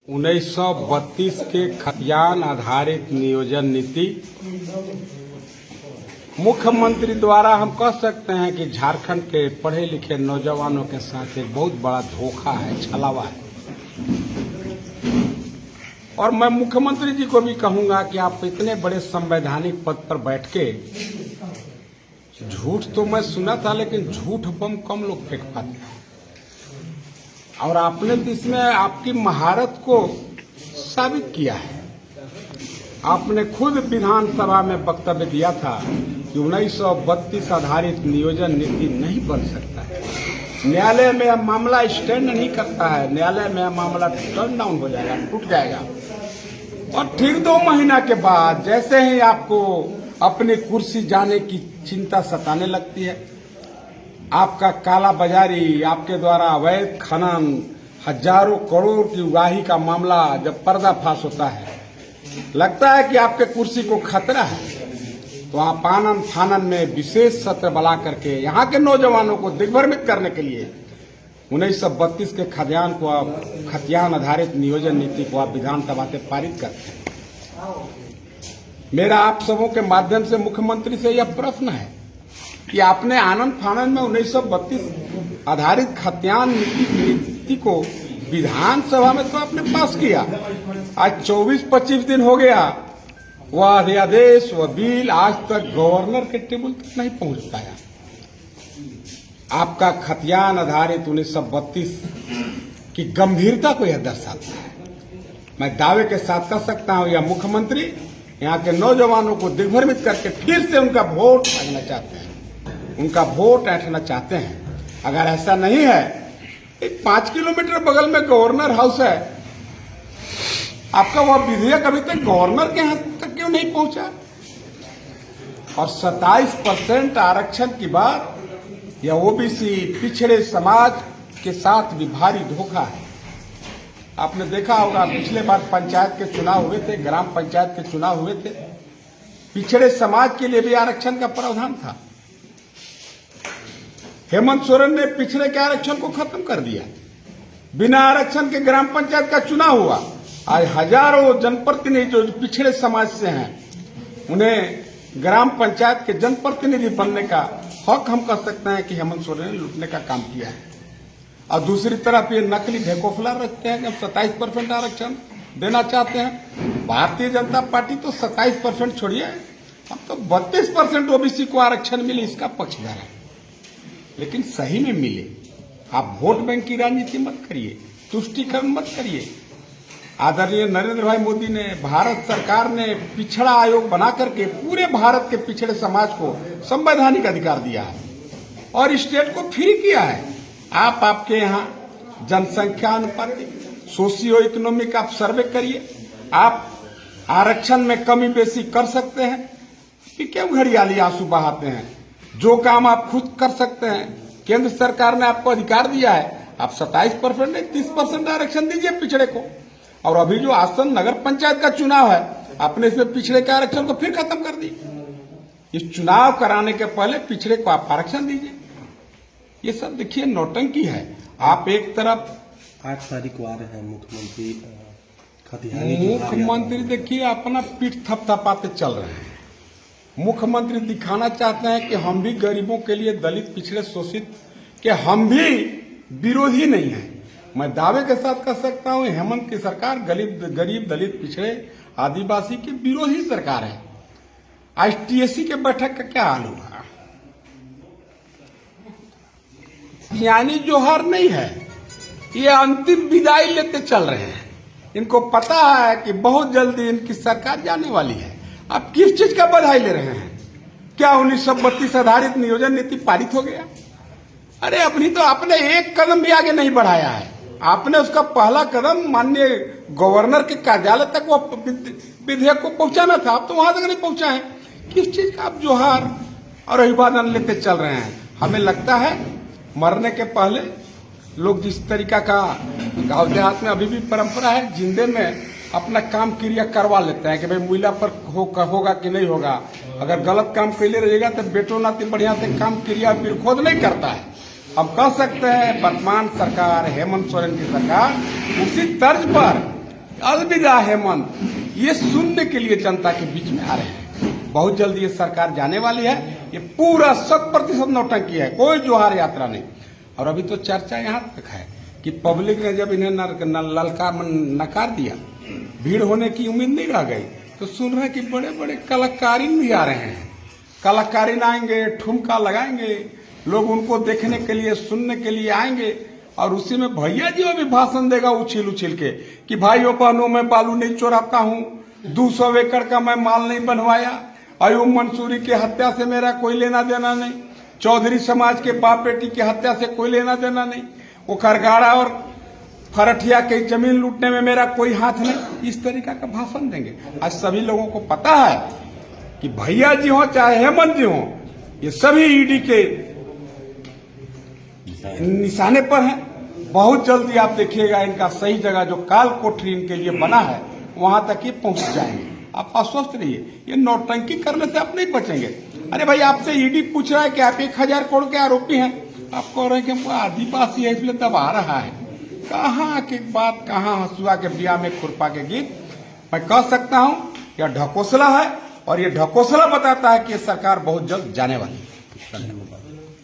1932 के खतियान आधारित नियोजन नीति मुख्यमंत्री द्वारा हम कह सकते हैं कि झारखंड के पढ़े लिखे नौजवानों के साथ एक बहुत बड़ा धोखा है, छलावा है। और मैं मुख्यमंत्री जी को भी कहूंगा कि आप इतने बड़े संवैधानिक पद पर बैठ के झूठ तो मैं सुना था, लेकिन झूठ बम कम लोग फेंक पाते हैं। और आपने तो इसमें आपकी महारत को साबित किया है। आपने खुद विधानसभा में वक्तव्य दिया था कि 1932 आधारित नियोजन नीति नहीं बन सकता है। न्यायालय में यह मामला स्टैंड नहीं करता है, न्यायालय में यह मामला टर्न डाउन हो जाएगा, टूट जाएगा। और ठीक 2 महीना के बाद जैसे ही आपको अपनी कुर्सी जाने की चिंता सताने लगती है, आपका काला बाजारी, आपके द्वारा अवैध खनन, हजारों करोड़ की उगाही का मामला जब पर्दाफाश होता है, लगता है कि आपके कुर्सी को खतरा है, तो आप आनन फानन में विशेष सत्र बुला करके यहाँ के नौजवानों को दिग्भ्रमित करने के लिए 1932 के खतियान आधारित नियोजन नीति को आप विधानसभा से पारित करते हैं। मेरा आप सबों के माध्यम से मुख्यमंत्री से यह प्रश्न है कि आपने आनंद फानन में 1932 आधारित खतियान नीति को विधानसभा में तो आपने पास किया। आज 24-25 दिन हो गया, वह अध्यादेश, वह बिल आज तक गवर्नर के टेबल तक नहीं पहुंच पाया। आपका खतियान आधारित 1932 की गंभीरता को यह दर्शाता है। मैं दावे के साथ कह सकता हूं, यह मुख्यमंत्री यहाँ के नौजवानों को दिग्भ्रमित करके फिर से उनका वोट मांगना चाहते हैं, उनका वोट ऐंठना चाहते हैं। अगर ऐसा नहीं है, 5 किलोमीटर बगल में गवर्नर हाउस है, आपका वह विधेयक अभी तक गवर्नर के यहाँ तक क्यों नहीं पहुंचा? और 27% आरक्षण की बात, यह ओबीसी पिछड़े समाज के साथ भी भारी धोखा है। आपने देखा होगा, पिछले बार पंचायत के चुनाव हुए थे, ग्राम पंचायत के चुनाव हुए थे, पिछड़े समाज के लिए भी आरक्षण का प्रावधान था। हेमंत सोरेन ने पिछड़े के आरक्षण को खत्म कर दिया। बिना आरक्षण के ग्राम पंचायत का चुनाव हुआ। आज हजारों जनप्रतिनिधि जो पिछड़े समाज से हैं, उन्हें ग्राम पंचायत के जनप्रतिनिधि बनने का हक हम कह सकते हैं कि हेमंत सोरेन ने लूटने का काम किया है। और दूसरी तरफ ये नकली ढेकोफला रखते हैं कि हम 27% आरक्षण देना चाहते हैं। भारतीय जनता पार्टी तो 27% छोड़िए, हम तो 32% ओबीसी को आरक्षण मिले, इसका पक्षधर है। लेकिन सही में मिले। आप वोट बैंक की राजनीति मत करिए, तुष्टीकरण मत करिए। आदरणीय नरेंद्र भाई मोदी ने, भारत सरकार ने पिछड़ा आयोग बना करके पूरे भारत के पिछड़े समाज को संवैधानिक अधिकार दिया है और स्टेट को फ्री किया है। आपके यहाँ जनसंख्या अनुपातिक सोशियो इकोनॉमिक आप सर्वे करिए, आप आरक्षण में कमी बेसी कर सकते हैं। कि क्यों घड़ियाली आंसू बहाते हैं? जो काम आप खुद कर सकते हैं, केंद्र सरकार ने आपको अधिकार दिया है। आप 27% नहीं, 30% आरक्षण दीजिए पिछड़े को। और अभी जो आसन नगर पंचायत का चुनाव है, आपने इसमें पिछड़े के आरक्षण को फिर खत्म कर दी। इस चुनाव कराने के पहले पिछड़े को आप आरक्षण दीजिए। ये सब देखिए नौटंकी है। आप एक तरफ 8 तारीख को आ रहे हैं मुख्यमंत्री, देखिए अपना पीठ थपथपाते चल रहे हैं। मुख्यमंत्री दिखाना चाहते हैं कि हम भी गरीबों के लिए, दलित पिछड़े शोषित के हम भी विरोधी नहीं हैं। मैं दावे के साथ कह सकता हूं, हेमंत की सरकार गरीब दलित पिछड़े आदिवासी की विरोधी सरकार है। आज टीएससी के बैठक का क्या हाल हुआ? यानी जोहर नहीं है, ये अंतिम विदाई लेते चल रहे हैं। इनको पता है कि बहुत जल्दी इनकी सरकार जाने वाली है। अब किस चीज का बधाई ले रहे हैं? क्या 1932 आधारित नियोजन नीति पारित हो गया? अरे अपनी तो आपने एक कदम भी आगे नहीं बढ़ाया है। आपने उसका पहला कदम माननीय गवर्नर के कार्यालय तक वो विधेयक को पहुंचाना था, आप तो वहां तक नहीं पहुंचा है। किस चीज का आप जोहार और अभिवादन लेते चल रहे हैं? हमें लगता है मरने के पहले लोग जिस तरीका का गांव देहात में अभी भी परंपरा है, जिंदे में अपना काम क्रिया करवा लेते हैं कि भाई मुइला पर होगा कि नहीं होगा। अगर गलत काम कैले रहेगा तो बेटो नाती बढ़िया से काम क्रिया फिर खुद नहीं करता है। हम कह सकते हैं वर्तमान सरकार हेमंत सोरेन की सरकार उसी तर्ज पर अलविदा हेमंत, ये सुनने के लिए जनता के बीच में आ रहे हैं। बहुत जल्द ये सरकार जाने वाली है। ये पूरा 100% नौटंकी है, कोई जोहार यात्रा नहीं। और अभी तो चर्चा यहाँ तक है कि पब्लिक ने जब इन्हें नकार दिया, भीड़ होने की उम्मीद नहीं रह गई, तो सुन रहे कि बड़े बड़े कलाकारीन भी आ रहे हैं। कलाकारीन आएंगे, ठुमका लगाएंगे, लोग उनको देखने के लिए, सुनने के लिए आएंगे। और उसी में भैया जी भी भाषण देगा उछिल उछिल के कि भाइयों बहनों मैं बालू नहीं चोराता हूँ, 200 एकड़ का मैं माल नहीं बनवाया, अयूब मंसूरी की हत्या से मेरा कोई लेना देना नहीं, चौधरी समाज के बाप बेटी की हत्या से कोई लेना देना नहीं, वो खरगाड़ा और फरठिया की जमीन लूटने में मेरा कोई हाथ नहीं। इस तरीका का भाषण देंगे। आज सभी लोगों को पता है कि भैया जी हो चाहे हेमंत जी हो, ये सभी ईडी के निशाने पर हैं। बहुत जल्दी आप देखिएगा इनका सही जगह जो काल कोठरी इनके लिए बना है वहां तक ये पहुंच जाएंगे। आप आश्वस्त रहिए, ये नौटंकी करने से आप नहीं बचेंगे। अरे भाई, आपसे ईडी पूछ रहा है कि आप 1000 करोड़ के आरोपी हैं, आप कह रहे हैं कि हमको आदिवासी है इसलिए दबा रहा है। कहाँ की बात, कहाँ हंसुआ के बिया में खुरपा के गीत। मैं कह सकता हूं यह ढकोसला है, और ये ढकोसला बताता है कि ये सरकार बहुत जल्द जाने वाली है। धन्यवाद।